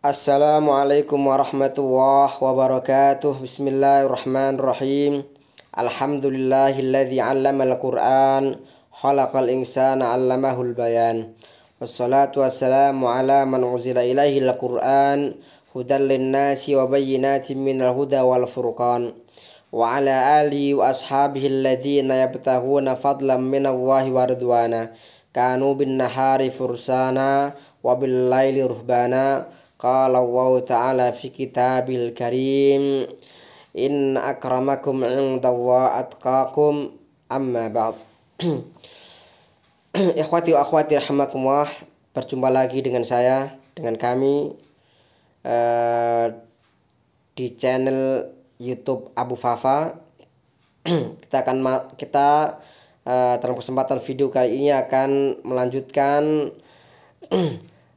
Assalamualaikum warahmatullahi wabarakatuh. Bismillahirrahmanirrahim. Alhamdulillahilladzi 'allamal Qur'an, khalaqal insana 'allamahul bayan. Wassalatu wassalamu ala man unzila ilaihil Qur'an, hudal linnasi wa bayyinatin minal huda wal furqan. Wa ala alihi wa ashabihi alladzina yabtaghuna fadlan minallahi wa ridwana. Kanu bin nahari fursana wa bil laili ruhbana. Qala Allah Ta'ala fi kitabil karim, inna akramakum indallahi atqakum, amma ba'd. Ikhwati wa akhwati rahimakumullah, berjumpa lagi dengan saya, dengan kami di channel YouTube Abu Fafa. Kita dalam kesempatan video kali ini akan melanjutkan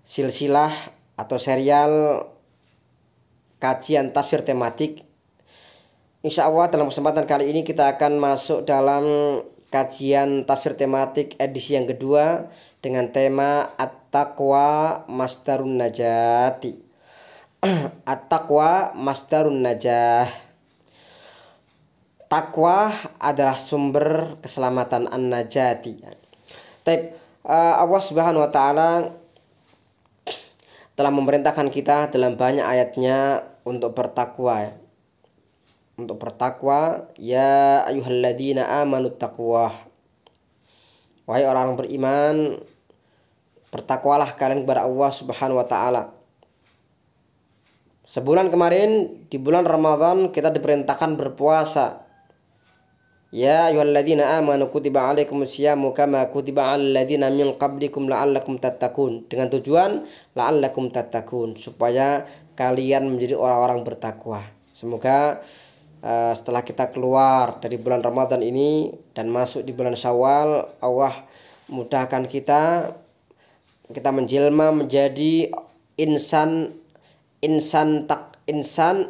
silsilah atau serial kajian tafsir tematik. Insya Allah dalam kesempatan kali ini kita akan masuk dalam kajian tafsir tematik edisi yang kedua dengan tema At-Taqwa Masdarun Najati. At-Taqwa Masdarun Najah. Takwa adalah sumber keselamatan an-najati. Allah Subhanahu wa Ta'ala telah memerintahkan kita dalam banyak ayatnya untuk bertakwa. Untuk bertakwa, ya ayyuhalladzina amanu taqwa. Wahai orang beriman, bertakwalah kalian kepada Allah Subhanahu wa Ta'ala. Sebulan kemarin di bulan Ramadan kita diperintahkan berpuasa. Ya ayyuhalladzina amanu kutiba alaikumusyamu kama kutiba alal ladzina min qablikum la'allakum tattaqun. Dengan tujuan la'allakum tattaqun, supaya kalian menjadi orang-orang bertakwa. Semoga setelah kita keluar dari bulan Ramadan ini dan masuk di bulan Syawal, Allah mudahkan kita menjelma menjadi insan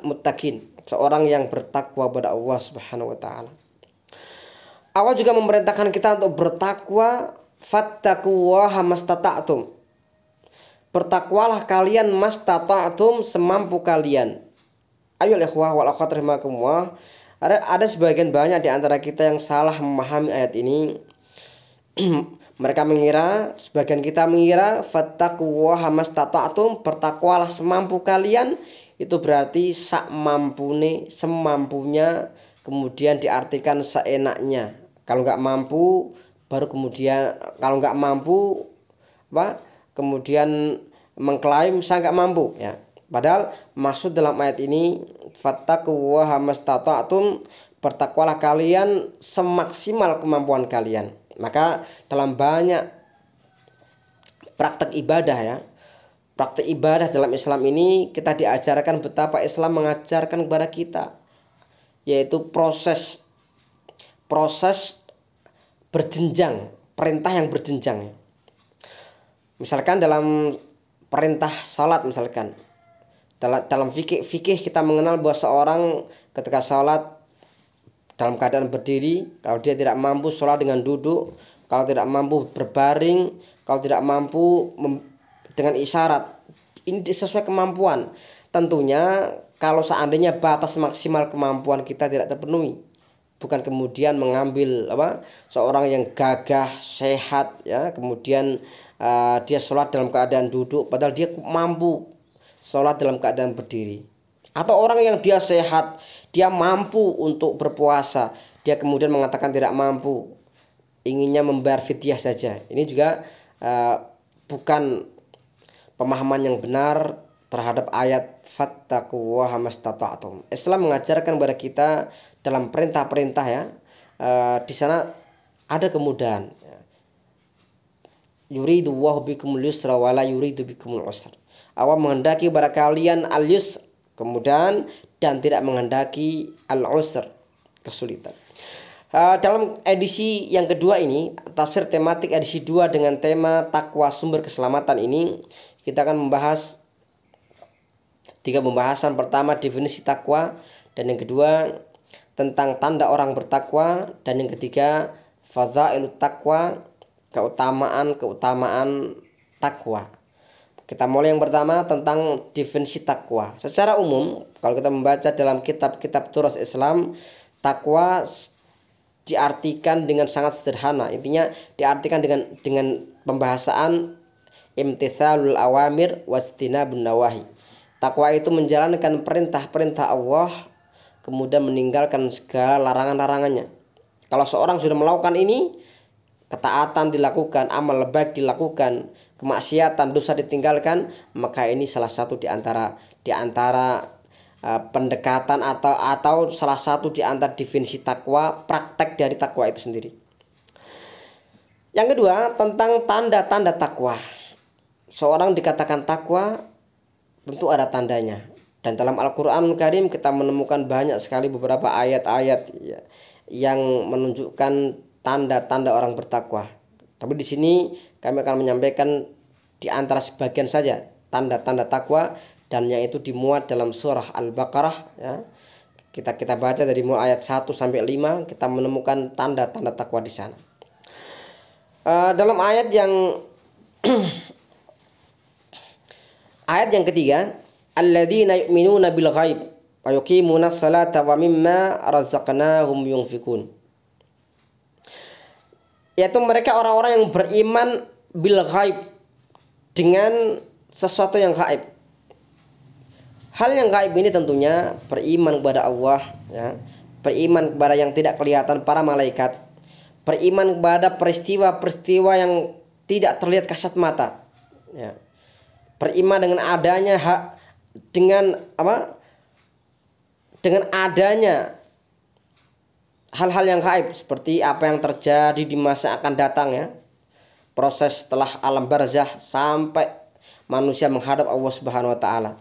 muttaqin, seorang yang bertakwa kepada Allah Subhanahu wa Ta'ala. Allah juga memerintahkan kita untuk bertakwa, fattaqullaha mastata'tum. Bertakwalah kalian mastata'tum, semampu kalian. Ayo ikhwah wal akhwat rahimakumullah. Ada sebagian banyak di antara kita yang salah memahami ayat ini. Sebagian kita mengira fattaqullaha mastata'tum, bertakwalah semampu kalian, itu berarti sak mampune, semampunya, kemudian diartikan seenaknya. Kalau nggak mampu, baru kemudian kalau nggak mampu kemudian mengklaim saya nggak mampu, ya. Padahal maksud dalam ayat ini fattaqullaha mastata'tum, bertakwalah kalian semaksimal kemampuan kalian. Maka dalam banyak praktek ibadah dalam Islam ini kita diajarkan betapa Islam mengajarkan kepada kita, yaitu proses berjenjang, perintah yang berjenjang. Misalkan dalam perintah salat, misalkan dalam fikih kita mengenal bahwa seorang ketika salat dalam keadaan berdiri, kalau dia tidak mampu salat dengan duduk, kalau tidak mampu berbaring, kalau tidak mampu dengan isyarat, ini sesuai kemampuan. Tentunya kalau seandainya batas maksimal kemampuan kita tidak terpenuhi, bukan kemudian mengambil seorang yang gagah, sehat, ya, kemudian dia sholat dalam keadaan duduk padahal dia mampu sholat dalam keadaan berdiri. Atau orang yang dia sehat, dia mampu untuk berpuasa, dia kemudian mengatakan tidak mampu, inginnya membayar fidyah saja. Ini juga bukan pemahaman yang benar terhadap ayat fattaqullaha mastata'tum. Islam mengajarkan kepada kita dalam perintah-perintah, ya, di sana ada kemudahan. Yuridullahu bikumul yusra wa la yuridu bikumul usra. Allah menghendaki kepada kalian al-yusr, kemudahan, dan tidak menghendaki al-usr, kesulitan. Dalam edisi yang kedua ini, tafsir tematik edisi 2 dengan tema takwa sumber keselamatan ini, kita akan membahas 3 pembahasan. Pertama, definisi takwa, dan yang kedua tentang tanda orang bertakwa, dan yang ketiga fadzailut takwa, keutamaan takwa. Kita mulai yang pertama tentang definisi takwa. Secara umum, kalau kita membaca dalam kitab-kitab turas Islam, takwa diartikan dengan sangat sederhana. Intinya diartikan dengan pembahasan imtithalul awamir wastinabun nawahi. Takwa itu menjalankan perintah-perintah Allah, kemudian meninggalkan segala larangan-larangannya. Kalau seorang sudah melakukan ini, ketaatan dilakukan, amal baik dilakukan, kemaksiatan, dosa ditinggalkan, maka ini salah satu di antara pendekatan atau salah satu di antara definisi takwa, praktek dari takwa itu sendiri. Yang kedua, tentang tanda-tanda takwa. Seorang dikatakan takwa, tentu ada tandanya. Dan dalam Al-Qur'anul Karim kita menemukan banyak sekali beberapa ayat-ayat ya, yang menunjukkan tanda-tanda orang bertakwa. Tapi di sini kami akan menyampaikan di antara sebagian saja tanda-tanda takwa, dan yang itu dimuat dalam surah Al-Baqarah ya. Kita baca dari mulai ayat 1 sampai 5, kita menemukan tanda-tanda takwa di sana. Dalam ayat yang ayat yang ketiga, alladzina yu'minuna bil ghaib wa yuqimunas salata wa mimma razaqnahum yunfikun. Yaitu mereka orang-orang yang beriman bil ghaib, dengan sesuatu yang gaib. Hal yang gaib ini tentunya beriman kepada Allah ya, beriman kepada yang tidak kelihatan, para malaikat, beriman kepada peristiwa-peristiwa yang tidak terlihat kasat mata ya. Beriman dengan adanya dengan adanya hal-hal yang gaib, seperti apa yang terjadi di masa akan datang ya, proses setelah alam barzah sampai manusia menghadap Allah Subhanahu wa taala.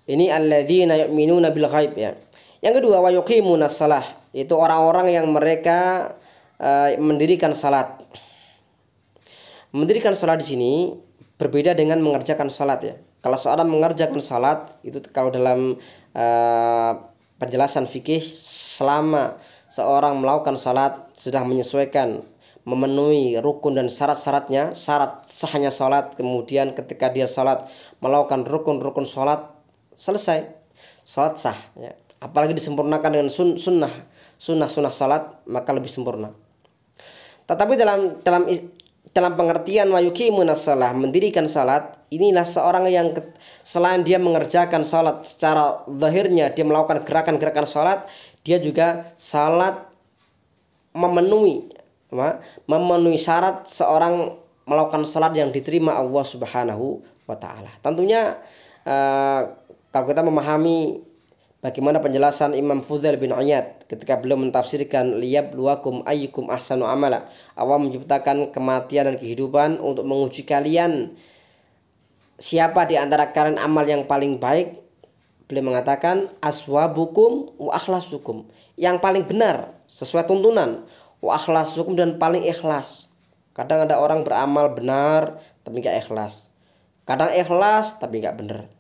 Ini alladzina yu'minuna bil ghaib ya. Yang kedua, wa yuqimunas shalah, itu orang-orang yang mereka mendirikan salat. Mendirikan salat di sini berbeda dengan mengerjakan salat ya. Kalau seorang mengerjakan salat itu, kalau dalam penjelasan fikih, selama seorang melakukan salat sudah menyesuaikan, memenuhi rukun dan syarat-syaratnya, syarat sahnya salat, kemudian ketika dia salat melakukan rukun-rukun salat, selesai, salat sah ya. Apalagi disempurnakan dengan sunnah salat, maka lebih sempurna. Tetapi dalam pengertian wa yuqimunas shalah, mendirikan salat, inilah seorang yang selain dia mengerjakan salat secara zahirnya, dia melakukan gerakan-gerakan salat, dia juga salat memenuhi syarat seorang melakukan salat yang diterima Allah Subhanahu wa taala. Tentunya kalau kita memahami bagaimana penjelasan Imam Fudail bin Iyad ketika beliau mentafsirkan liyabluwakum ayyukum ahsanu amala, Allah menciptakan kematian dan kehidupan untuk menguji kalian siapa di antara kalian amal yang paling baik. Beliau mengatakan aswabukum wa akhlasukum, yang paling benar sesuai tuntunan, wa akhlasukum, dan paling ikhlas. Kadang ada orang beramal benar tapi gak ikhlas, kadang ikhlas tapi gak benar,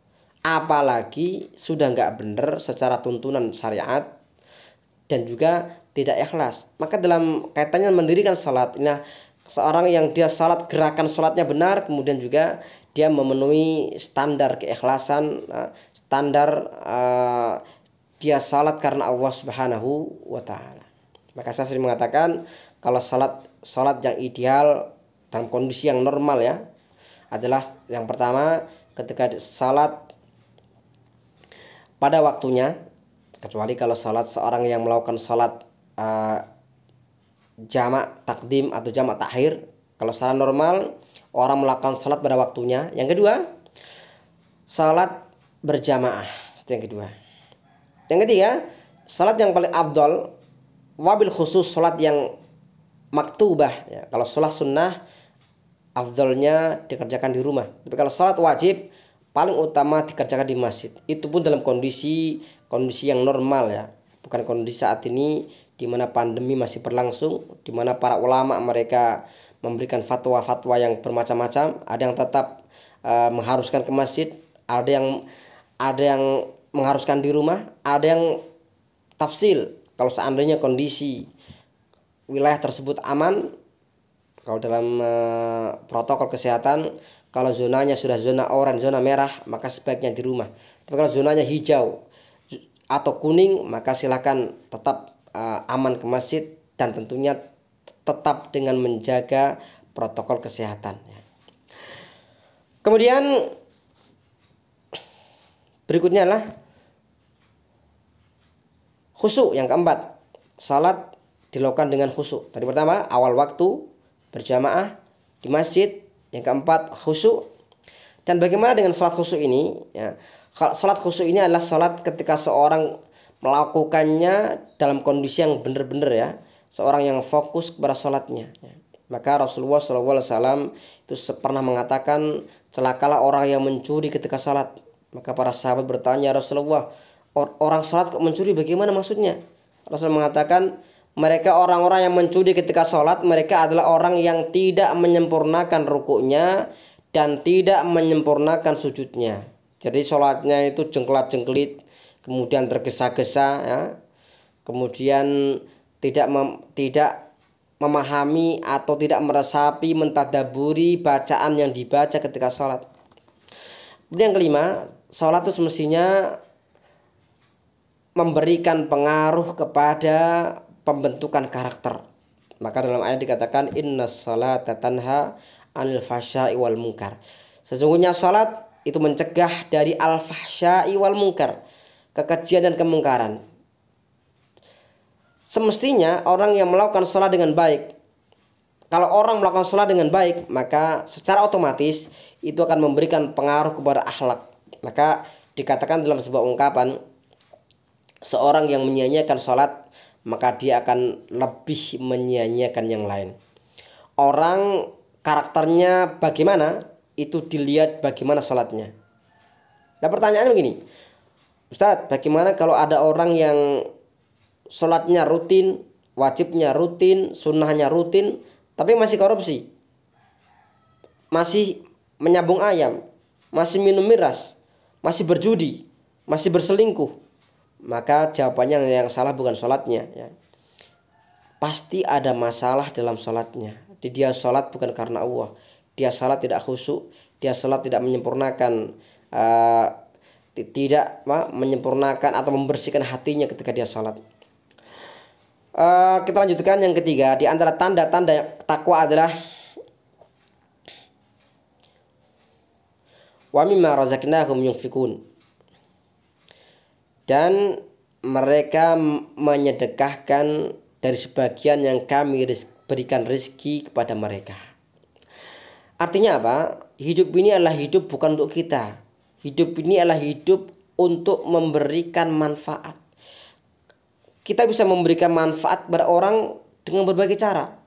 apalagi sudah gak benar secara tuntunan syariat dan juga tidak ikhlas. Maka dalam kaitannya mendirikan salat, nah seorang yang dia salat, gerakan salatnya benar, kemudian juga dia memenuhi standar keikhlasan, standar dia salat karena Allah Subhanahu wa taala. Maka saya sering mengatakan, kalau salat yang ideal dalam kondisi yang normal ya, adalah yang pertama ketika salat pada waktunya, kecuali kalau salat seorang yang melakukan salat jamak takdim atau jamak takhir. Kalau secara normal orang melakukan salat pada waktunya. Yang kedua, salat berjamaah. Itu yang kedua. Yang ketiga, salat yang paling afdal, wabil khusus salat yang maktubah ya. Kalau salat sunnah afdalnya dikerjakan di rumah. Tapi kalau salat wajib paling utama dikerjakan di masjid. Itu pun dalam kondisi yang normal ya. Bukan kondisi saat ini di mana pandemi masih berlangsung, di mana para ulama mereka memberikan fatwa-fatwa yang bermacam-macam. Ada yang tetap mengharuskan ke masjid, ada yang mengharuskan di rumah, ada yang tafsil. Kalau seandainya kondisi wilayah tersebut aman, kalau dalam protokol kesehatan, Kalau zonanya sudah zona oranye, zona merah, maka sebaiknya di rumah. Tapi kalau zonanya hijau atau kuning, maka silakan tetap aman ke masjid, dan tentunya tetap dengan menjaga protokol kesehatan. Kemudian berikutnya adalah khusyuk. Yang keempat, salat dilakukan dengan khusyuk. Tadi pertama awal waktu, berjamaah di masjid. Yang keempat khusyuk. Dan bagaimana dengan salat khusyuk ini? Ya, salat khusyuk ini adalah salat ketika seorang melakukannya dalam kondisi yang benar-benar, ya, seorang yang fokus kepada salatnya. Ya. Maka Rasulullah SAW itu pernah mengatakan, celakalah orang yang mencuri ketika salat. Maka para sahabat bertanya, Rasulullah, orang salat kok mencuri, bagaimana maksudnya? Rasulullah mengatakan, mereka orang-orang yang mencuri ketika salat, mereka adalah orang yang tidak menyempurnakan rukuknya dan tidak menyempurnakan sujudnya. Jadi salatnya itu jengkelat-jengkelit, kemudian tergesa-gesa, ya. Kemudian tidak memahami atau tidak meresapi, mentadaburi bacaan yang dibaca ketika sholat. Kemudian yang kelima, sholat itu semestinya memberikan pengaruh kepada pembentukan karakter. Maka dalam ayat dikatakan, innas sholata tanha 'anil fahsya'i wal munkar. Sesungguhnya sholat itu mencegah dari al-fahsya'i wal munkar, kekejian dan kemungkaran. Semestinya orang yang melakukan sholat dengan baik, kalau orang melakukan sholat dengan baik, maka secara otomatis itu akan memberikan pengaruh kepada akhlak. Maka dikatakan dalam sebuah ungkapan, seorang yang menyia-nyiakan sholat, maka dia akan lebih menyia-nyiakan yang lain. Orang karakternya bagaimana, itu dilihat bagaimana sholatnya. Nah, pertanyaannya begini, Ustadz, bagaimana kalau ada orang yang sholatnya rutin, wajibnya rutin, sunnahnya rutin, tapi masih korupsi, masih menyambung ayam, masih minum miras, masih berjudi, masih berselingkuh? Maka jawabannya yang salah bukan sholatnya, ya. Pasti ada masalah dalam sholatnya. Dia sholat bukan karena Allah, dia sholat tidak khusyuk, dia sholat tidak menyempurnakan, tidak menyempurnakan atau membersihkan hatinya ketika dia sholat. Kita lanjutkan yang ketiga. Di antara tanda-tanda takwa adalah wa mimma razaqnahum yunfikun, dan mereka menyedekahkan dari sebagian yang kami berikan rezeki kepada mereka. Artinya apa? Hidup ini adalah hidup bukan untuk kita. Hidup ini adalah hidup untuk memberikan manfaat. Kita bisa memberikan manfaat kepada orang dengan berbagai cara.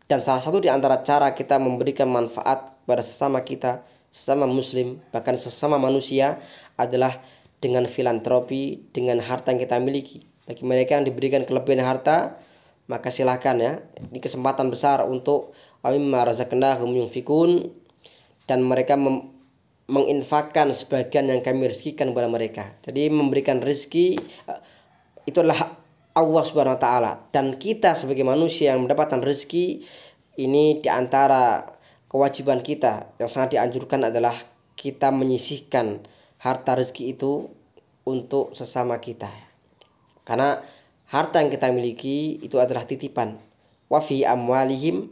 Dan salah satu di antara cara kita memberikan manfaat kepada sesama kita, sesama muslim, bahkan sesama manusia, adalah dengan filantropi, dengan harta yang kita miliki. Bagi mereka yang diberikan kelebihan harta, maka silahkan, ya. Ini kesempatan besar untuk mimma razaqnahum yunfikun, dan mereka menginfakkan sebagian yang kami rezekikan kepada mereka. Jadi memberikan rezeki itu adalah Allah Subhanahu wa taala, dan kita sebagai manusia yang mendapatkan rezeki ini, di antara kewajiban kita yang sangat dianjurkan adalah kita menyisihkan harta rezeki itu untuk sesama kita. Karena harta yang kita miliki itu adalah titipan. Wa fi amwalihim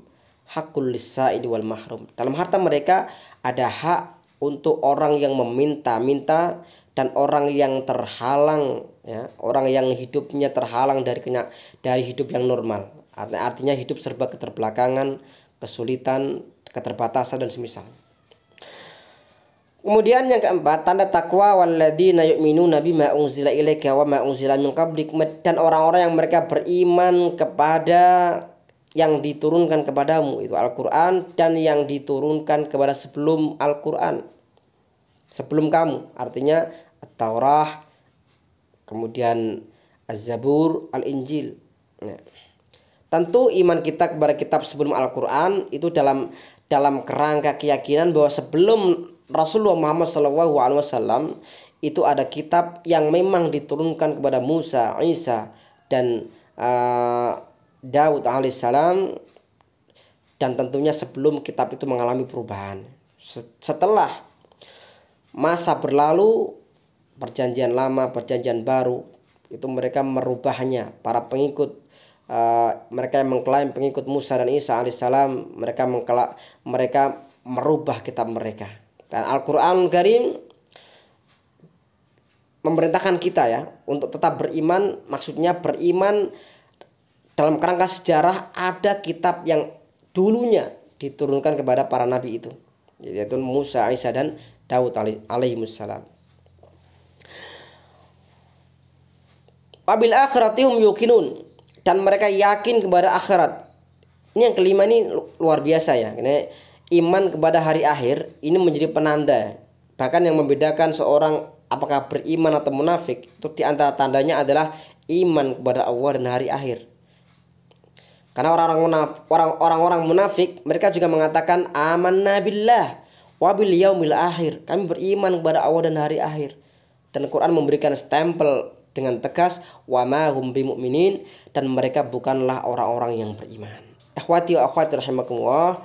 haqqul lis-sa'ili wal mahrum. Dalam harta mereka ada hak untuk orang yang meminta-minta dan orang yang terhalang, ya, orang yang hidupnya terhalang dari hidup yang normal. Artinya hidup serba keterbelakangan, kesulitan, keterbatasan dan semisal. Kemudian yang keempat, tanda takwa, walladzina yu'minuna bima unzila ilaika wa ma unzila min qablik, dan orang-orang yang mereka beriman kepada yang diturunkan kepadamu, itu Al-Qur'an, dan yang diturunkan kepada sebelum Al-Qur'an, sebelum kamu, artinya At-Taurah, kemudian Az-Zabur, Al-Injil. Nah, tentu iman kita kepada kitab sebelum Al-Qur'an itu dalam kerangka keyakinan bahwa sebelum Rasulullah Muhammad SAW itu ada kitab yang memang diturunkan kepada Musa, Isa, dan Daud alaihissalam, dan tentunya sebelum kitab itu mengalami perubahan. Setelah masa berlalu, perjanjian lama, perjanjian baru, itu mereka merubahnya. Para pengikut mereka yang mengklaim pengikut Musa dan Isa alaihissalam, mereka merubah kitab mereka. Dan Al-Qur'an Karim memerintahkan kita ya untuk tetap beriman, maksudnya beriman dalam kerangka sejarah ada kitab yang dulunya diturunkan kepada para nabi itu, yaitu Musa, Isa dan Daud alaihissalam. Wabil akhiratihum yuqinun, dan mereka yakin kepada akhirat. Ini yang kelima, ini luar biasa ya. Ini iman kepada hari akhir ini menjadi penanda. Bahkan yang membedakan seorang apakah beriman atau munafik itu di antara tandanya adalah iman kepada Allah dan hari akhir. Karena orang-orang munafik mereka juga mengatakan amanna billah wa bil yaumil akhir. Kami beriman kepada Allah dan hari akhir. Dan Quran memberikan stempel dengan tegas wa ma hum bimumin, dan mereka bukanlah orang-orang yang beriman. Ikhwati wa akhwati rahimakumullah.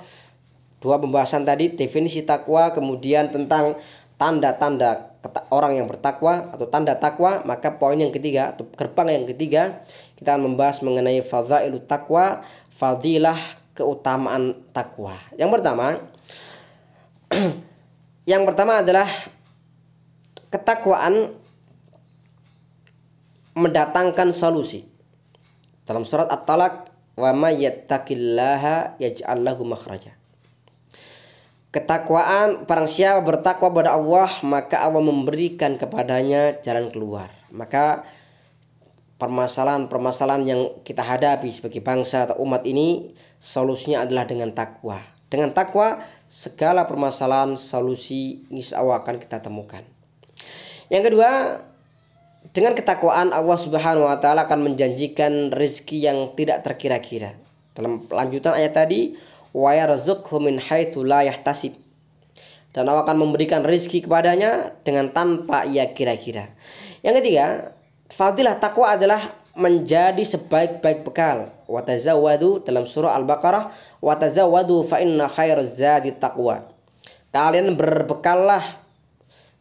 Dua pembahasan tadi, definisi takwa, kemudian tentang tanda-tanda orang yang bertakwa atau tanda takwa. Maka poin yang ketiga atau gerbang yang ketiga, kita akan membahas mengenai fadzailut takwa, fadilah keutamaan takwa. Yang pertama adalah ketakwaan mendatangkan solusi. Dalam surat At-Talaq, wa may yattaqillaha yaj'al lahu makhraja. Ketakwaan, barang siapa bertakwa kepada Allah, maka Allah memberikan kepadanya jalan keluar. Maka permasalahan-permasalahan yang kita hadapi sebagai bangsa atau umat ini, solusinya adalah dengan takwa. Dengan takwa, segala permasalahan solusi insya Allah akan kita temukan. Yang kedua, dengan ketakwaan Allah Subhanahu wa taala akan menjanjikan rezeki yang tidak terkira-kira. Dalam lanjutan ayat tadi, wa yarzuqhu min haitsu la yahtasib. Dan Allah akan memberikan rezeki kepadanya dengan tanpa ia kira-kira. Yang ketiga, fadilah takwa adalah menjadi sebaik-baik bekal. Wa tazawwadu, dalam surah Al-Baqarah, wa tazawwadu fa inna khairaz zadi taqwa. Kalian berbekallah,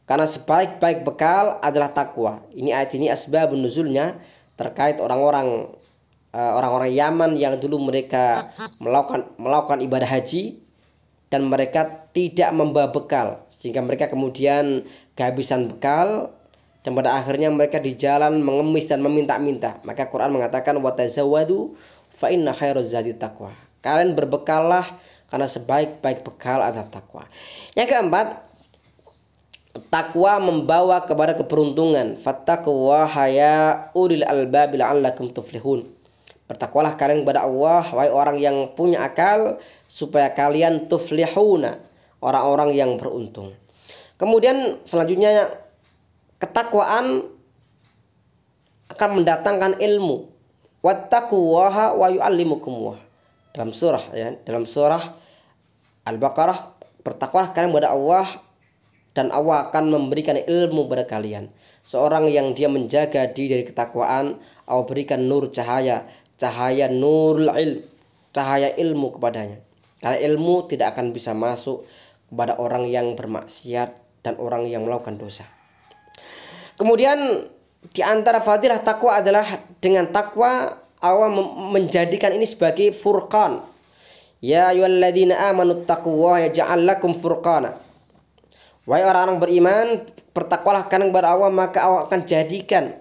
karena sebaik-baik bekal adalah takwa. Ini ayat ini asbabun nuzulnya terkait orang-orang Yaman yang dulu mereka melakukan ibadah haji dan mereka tidak membawa bekal, sehingga mereka kemudian kehabisan bekal dan pada akhirnya mereka di jalan mengemis dan meminta-minta. Maka Quran mengatakan wa tazawwadu fa inna khairaz zadi taqwa. Kalian berbekallah karena sebaik-baik bekal adalah takwa. Yang keempat, takwa membawa kepada keberuntungan. Fattaqullaha ya ulil albab la'allakum tuflihun. Bertakwalah kalian kepada Allah, wahai orang yang punya akal, supaya kalian tuflihuna, orang-orang yang beruntung. Kemudian selanjutnya, ketakwaan akan mendatangkan ilmu. Wattaqullaha wa yu'allimukumullah. Dalam surah Al-Baqarah, bertakwalah kalian kepada Allah dan Allah akan memberikan ilmu kepada kalian. Seorang yang dia menjaga diri dari ketakwaan, Allah berikan nur cahaya nurul ilm, cahaya ilmu kepadanya. Karena ilmu tidak akan bisa masuk kepada orang yang bermaksiat dan orang yang melakukan dosa. Kemudian di antara fadilah takwa adalah dengan takwa Allah menjadikan ini sebagai furqan. Ya ayyuhalladzina amanu taqullaha yaj'al lakum furqana. Wahai orang-orang beriman, bertakwalah kalian kepada Allah, maka Allah akan jadikan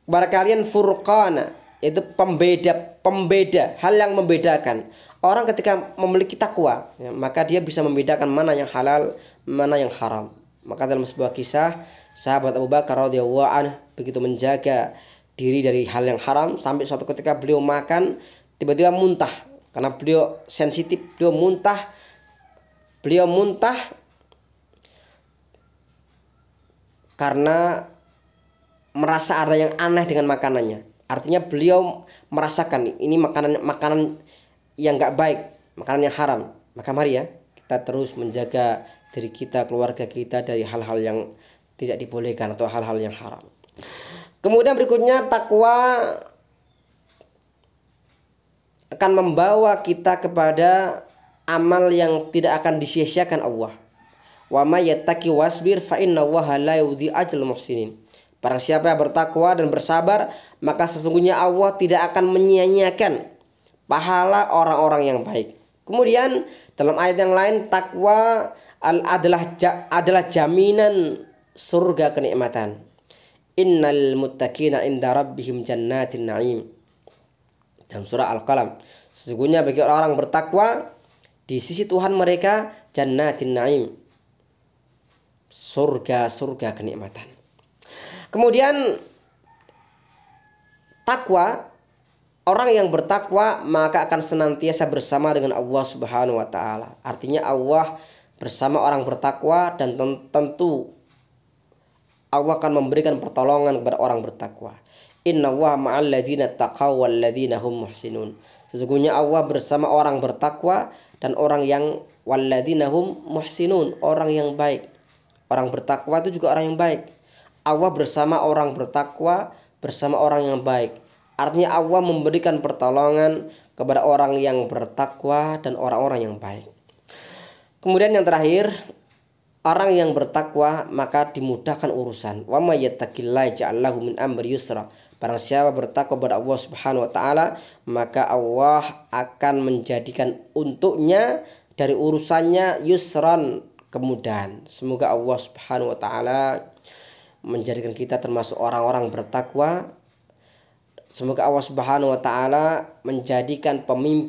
kepada kalian furqana, itu pembeda, hal yang membedakan. Orang ketika memiliki takwa, ya, maka dia bisa membedakan mana yang halal, mana yang haram. Maka dalam sebuah kisah, sahabat Abu Bakar radhiyallahu anhu begitu menjaga diri dari hal yang haram, sampai suatu ketika beliau makan, tiba-tiba muntah. Karena beliau sensitif, beliau muntah karena merasa ada yang aneh dengan makanannya. Artinya beliau merasakan ini makanan yang gak baik, makanan yang haram. Maka mari ya, kita terus menjaga diri kita, keluarga kita dari hal-hal yang tidak dibolehkan atau hal-hal yang haram. Kemudian berikutnya, takwa akan membawa kita kepada amal yang tidak akan disia-siakan Allah. Wa may yattaqi wasbir fa innallaha la yudhi'u ajral muhsinin. Barang siapa yang bertakwa dan bersabar, maka sesungguhnya Allah tidak akan menyia-nyiakan pahala orang-orang yang baik. Kemudian dalam ayat yang lain, takwa adalah jaminan surga kenikmatan. Innal muttaqina inda rabbihim jannatin na'im. Dalam surah Al-Qalam, sesungguhnya bagi orang-orang bertakwa di sisi Tuhan mereka jannatin na'im, surga kenikmatan. Kemudian takwa, orang yang bertakwa maka akan senantiasa bersama dengan Allah Subhanahu wa taala. Artinya Allah bersama orang bertakwa, dan tentu Allah akan memberikan pertolongan kepada orang bertakwa. Innallaha ma'al ladzina taqaw wal ladzina hum muhsinun. Sesungguhnya Allah bersama orang bertakwa dan orang yang walladzina hum muhsinun, orang yang baik. Orang bertakwa itu juga orang yang baik. Allah bersama orang bertakwa, bersama orang yang baik. Artinya Allah memberikan pertolongan kepada orang yang bertakwa dan orang-orang yang baik. Kemudian yang terakhir, orang yang bertakwa maka dimudahkan urusan. Wa may yattaqillaha ja'al lahu min amri yusra. Barang siapa bertakwa kepada Allah Subhanahu wa taala, maka Allah akan menjadikan untuknya dari urusannya yusran, kemudahan. Semoga Allah Subhanahu wa taala menjadikan kita termasuk orang-orang bertakwa. Semoga Allah Subhanahu wa taala menjadikan pemimpin